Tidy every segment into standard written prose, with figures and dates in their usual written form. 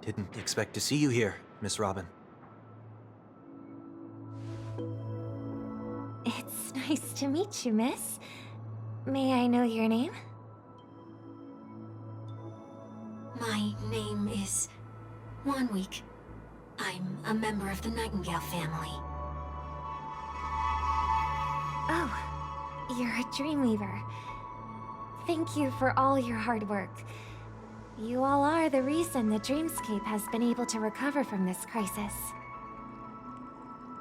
Didn't expect to see you here, Miss Robin. It's nice to meet you, miss. May I know your name? My name is Wanweek. I'm a member of the Nightingale family. Oh, you're a Dreamweaver. Thank you for all your hard work. You all are the reason the Dreamscape has been able to recover from this crisis.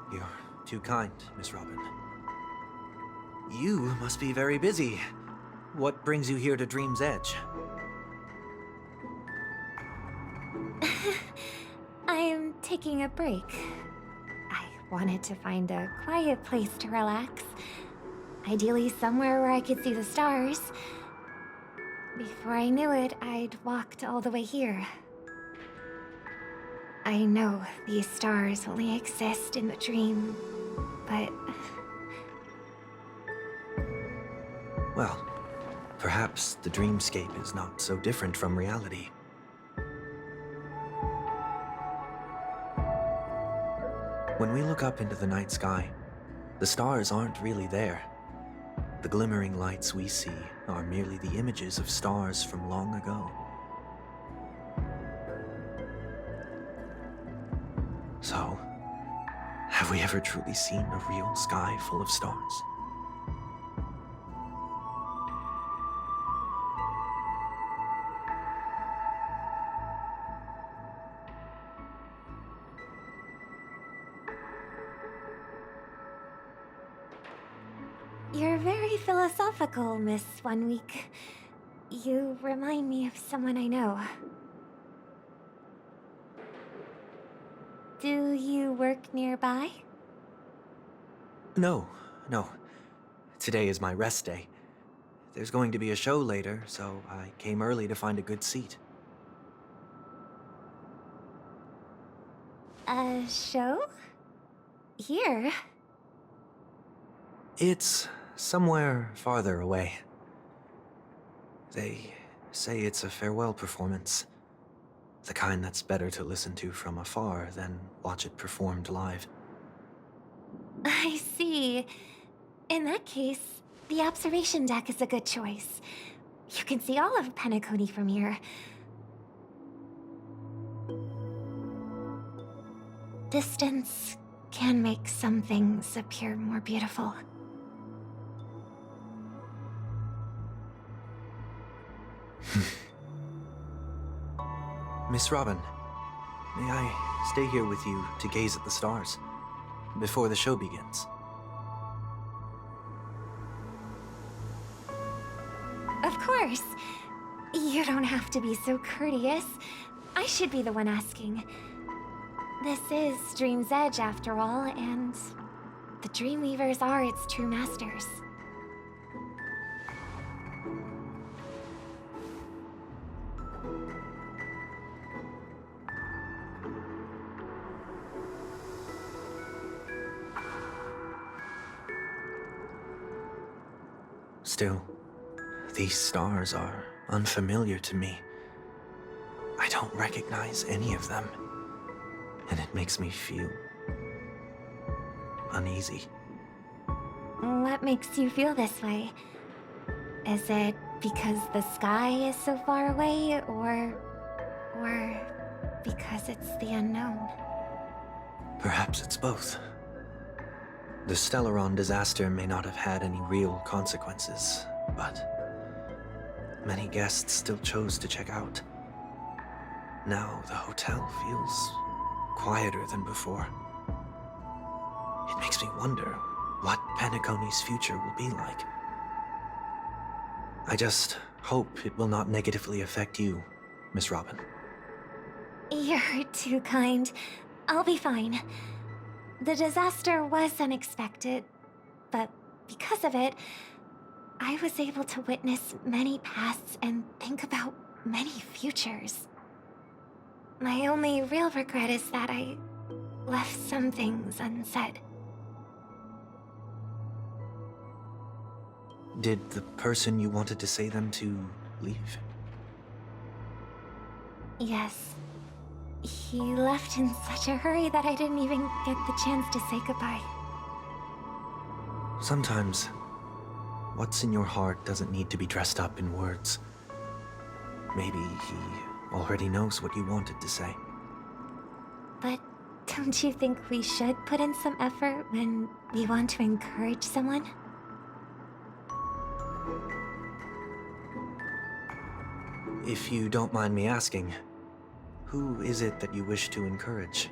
You're too kind, Miss Robin. You must be very busy. What brings you here to Dream's Edge? I'm taking a break. I wanted to find a quiet place to relax. Ideally somewhere where I could see the stars. Before I knew it, I'd walked all the way here. I know these stars only exist in the dream, but... Well, perhaps the dreamscape is not so different from reality. When we look up into the night sky, the stars aren't really there. The glimmering lights we see are merely the images of stars from long ago. So, have we ever truly seen a real sky full of stars? You're very philosophical, Miss Wanweek. You remind me of someone I know. Do you work nearby? No. Today is my rest day. There's going to be a show later, so I came early to find a good seat. A show? Here? It's somewhere farther away. They say it's a farewell performance. The kind that's better to listen to from afar than watch it performed live. I see. In that case, the observation deck is a good choice. You can see all of Penacony from here. Distance can make some things appear more beautiful. Miss Robin, may I stay here with you to gaze at the stars before the show begins? Of course. You don't have to be so courteous. I should be the one asking. This is Dream's Edge, after all, and the Dreamweavers are its true masters. Still, these stars are unfamiliar to me. I don't recognize any of them, and it makes me feel uneasy. What makes you feel this way? Is it because the sky is so far away, or because it's the unknown? Perhaps it's both. The Stellaron disaster may not have had any real consequences, but many guests still chose to check out. Now the hotel feels quieter than before. It makes me wonder what Penacony's future will be like. I just hope it will not negatively affect you, Miss Robin. You're too kind. I'll be fine. The disaster was unexpected, but because of it, I was able to witness many pasts and think about many futures. My only real regret is that I left some things unsaid. Did the person you wanted to say them to leave? Yes. He left in such a hurry that I didn't even get the chance to say goodbye. Sometimes, what's in your heart doesn't need to be dressed up in words. Maybe he already knows what you wanted to say. But don't you think we should put in some effort when we want to encourage someone? If you don't mind me asking, who is it that you wish to encourage?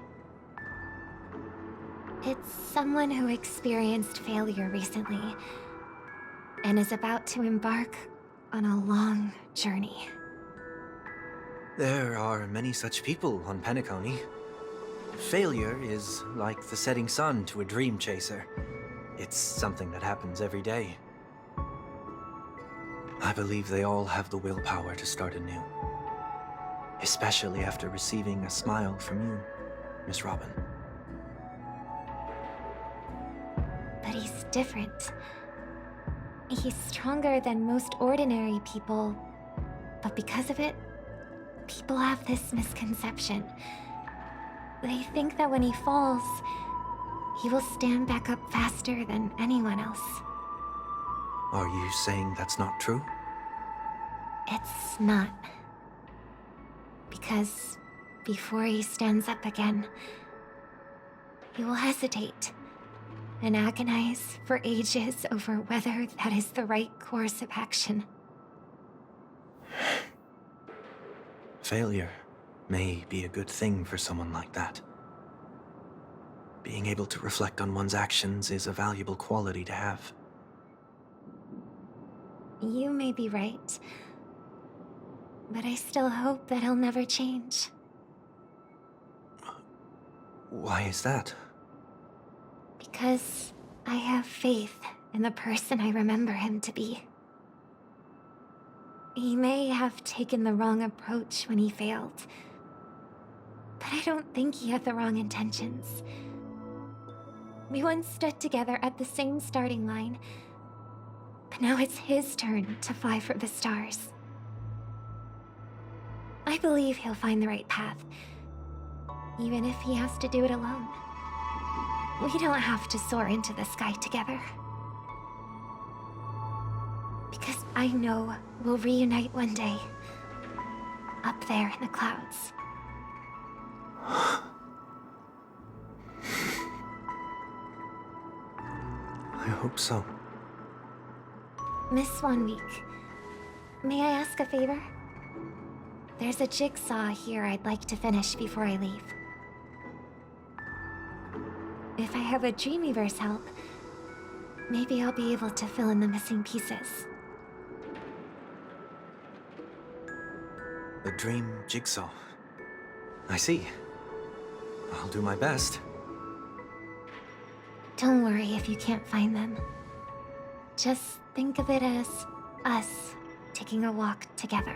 It's someone who experienced failure recently and is about to embark on a long journey. There are many such people on Penacony. Failure is like the setting sun to a dream chaser. It's something that happens every day. I believe they all have the willpower to start anew. Especially after receiving a smile from you, Miss Robin. But he's different. He's stronger than most ordinary people, but because of it, people have this misconception. They think that when he falls, he will stand back up faster than anyone else. Are you saying that's not true? It's not. Because before he stands up again, he will hesitate and agonize for ages over whether that is the right course of action. Failure may be a good thing for someone like that. Being able to reflect on one's actions is a valuable quality to have. You may be right, but I still hope that he'll never change. Why is that? Because I have faith in the person I remember him to be. He may have taken the wrong approach when he failed, but I don't think he had the wrong intentions. We once stood together at the same starting line, but now it's his turn to fly for the stars. I believe he'll find the right path, even if he has to do it alone. We don't have to soar into the sky together. Because I know we'll reunite one day, up there in the clouds. I hope so. Miss 1 Week, may I ask a favor? There's a jigsaw here I'd like to finish before I leave. If I have a Dreamweaver's help, maybe I'll be able to fill in the missing pieces. A dream jigsaw. I see. I'll do my best. Don't worry if you can't find them. Just think of it as us taking a walk together.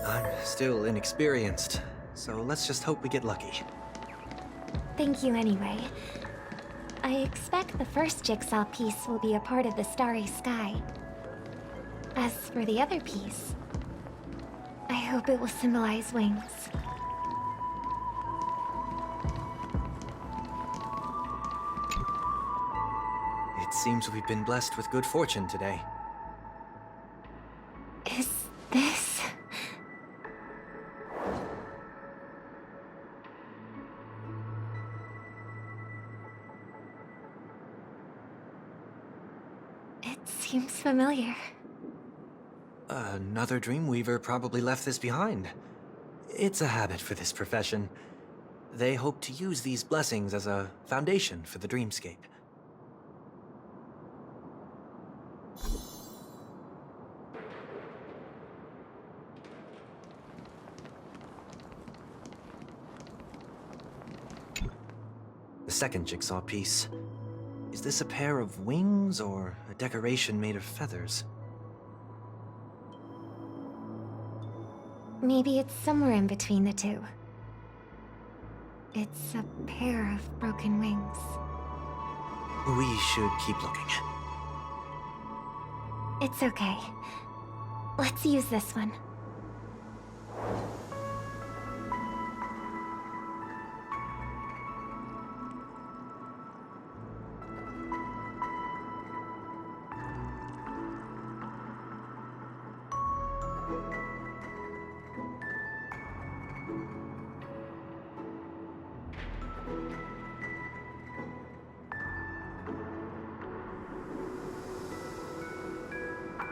I'm still inexperienced, so let's just hope we get lucky. Thank you anyway. I expect the first jigsaw piece will be a part of the starry sky. As for the other piece, I hope it will symbolize wings. It seems we've been blessed with good fortune today. Is this... It seems familiar. Another Dreamweaver probably left this behind. It's a habit for this profession. They hope to use these blessings as a foundation for the dreamscape. The second jigsaw piece. Is this a pair of wings or a decoration made of feathers? Maybe it's somewhere in between the two. It's a pair of broken wings. We should keep looking. It's okay. Let's use this one.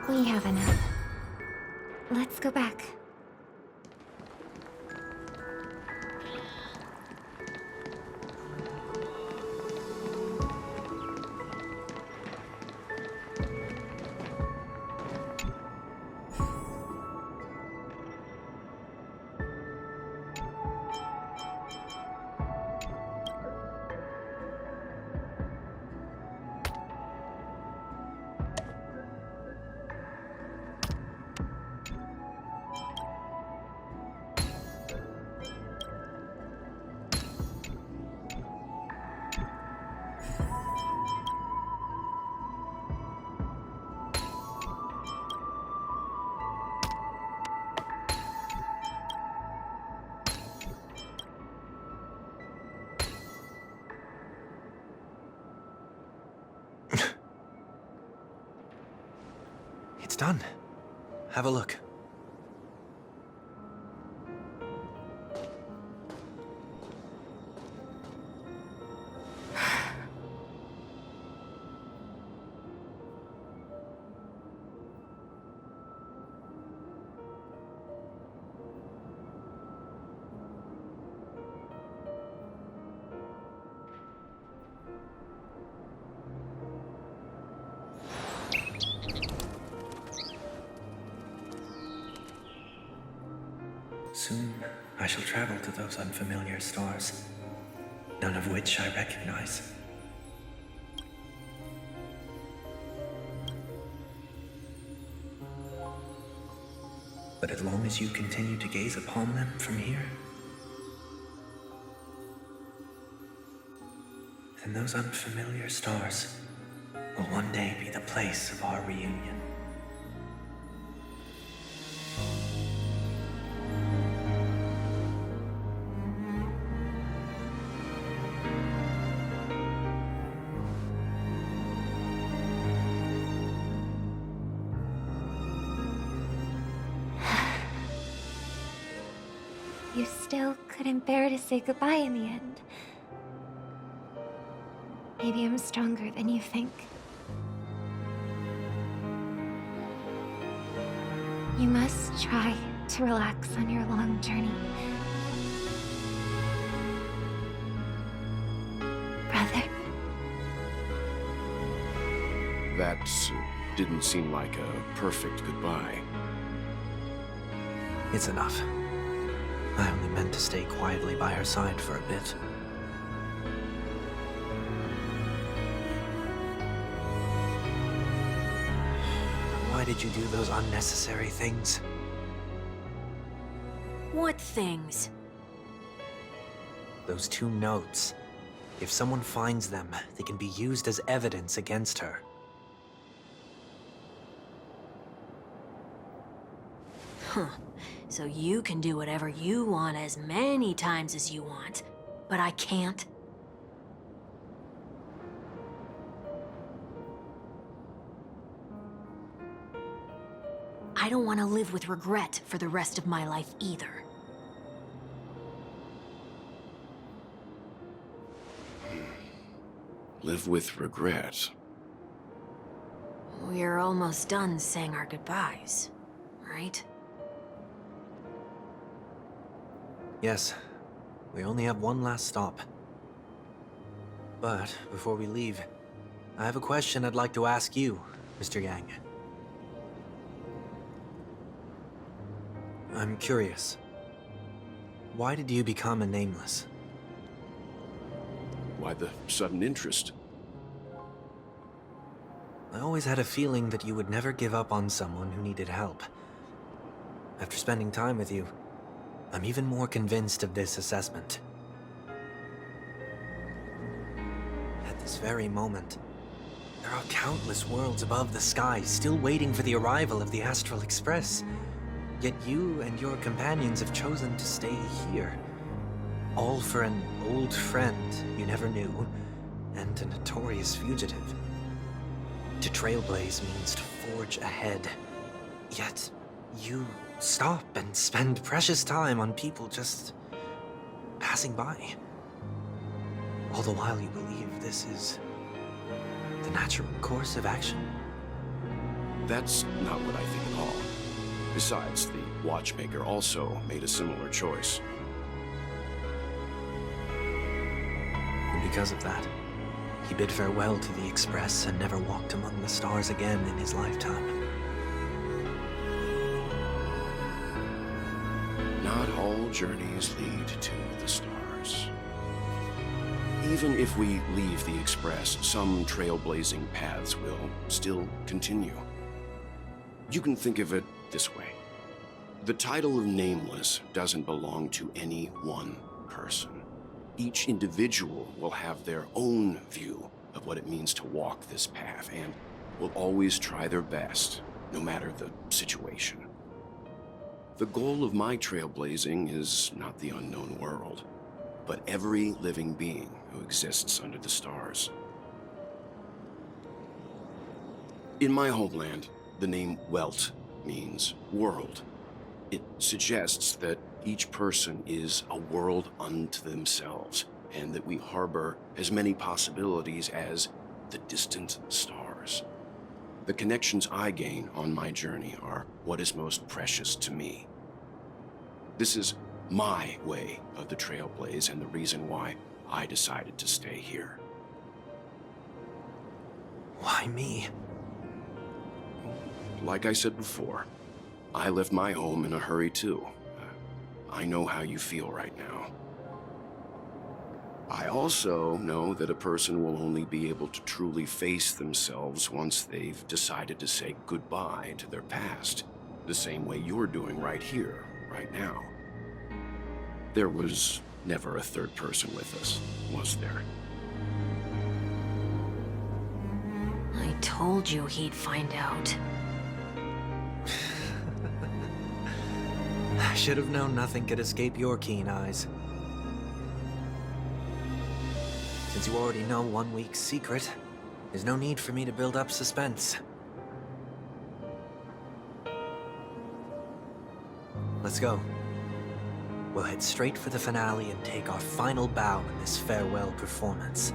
We have enough. Let's go back. It's done. Have a look. Soon, I shall travel to those unfamiliar stars, none of which I recognize. But as long as you continue to gaze upon them from here, then those unfamiliar stars will one day be the place of our reunion. You still couldn't bear to say goodbye in the end. Maybe I'm stronger than you think. You must try to relax on your long journey. Brother. That didn't seem like a perfect goodbye. It's enough. I only meant to stay quietly by her side for a bit. Why did you do those unnecessary things? What things? Those 2 notes. If someone finds them, they can be used as evidence against her. Huh. So you can do whatever you want as many times as you want, but I can't? I don't want to live with regret for the rest of my life either. Live with regret. We're almost done saying our goodbyes, right? Yes, we only have one last stop. But before we leave, I have a question I'd like to ask you, Mr. Yang. I'm curious. Why did you become a nameless? Why the sudden interest? I always had a feeling that you would never give up on someone who needed help. After spending time with you, I'm even more convinced of this assessment. At this very moment, there are countless worlds above the sky still waiting for the arrival of the Astral Express. Yet you and your companions have chosen to stay here. All for an old friend you never knew, and a notorious fugitive. To trailblaze means to forge ahead. Yet, you stop and spend precious time on people just passing by. All the while you believe this is the natural course of action. That's not what I think at all. Besides, the watchmaker also made a similar choice. And because of that, he bid farewell to the Express and never walked among the stars again in his lifetime. Not all journeys lead to the stars. Even if we leave the Express, some trailblazing paths will still continue. You can think of it this way. The title of Nameless doesn't belong to any one person. Each individual will have their own view of what it means to walk this path and will always try their best, no matter the situation. The goal of my trailblazing is not the unknown world, but every living being who exists under the stars. In my homeland, the name Welt means world. It suggests that each person is a world unto themselves, and that we harbor as many possibilities as the distant stars. The connections I gain on my journey are what is most precious to me. This is my way of the trailblaze and the reason why I decided to stay here. Why me? Like I said before, I left my home in a hurry too. I know how you feel right now. I also know that a person will only be able to truly face themselves once they've decided to say goodbye to their past, the same way you're doing right here, right now. There was never a third person with us, was there? I told you he'd find out. I should have known nothing could escape your keen eyes. Since you already know 1 week's secret, there's no need for me to build up suspense. Let's go. We'll head straight for the finale and take our final bow in this farewell performance.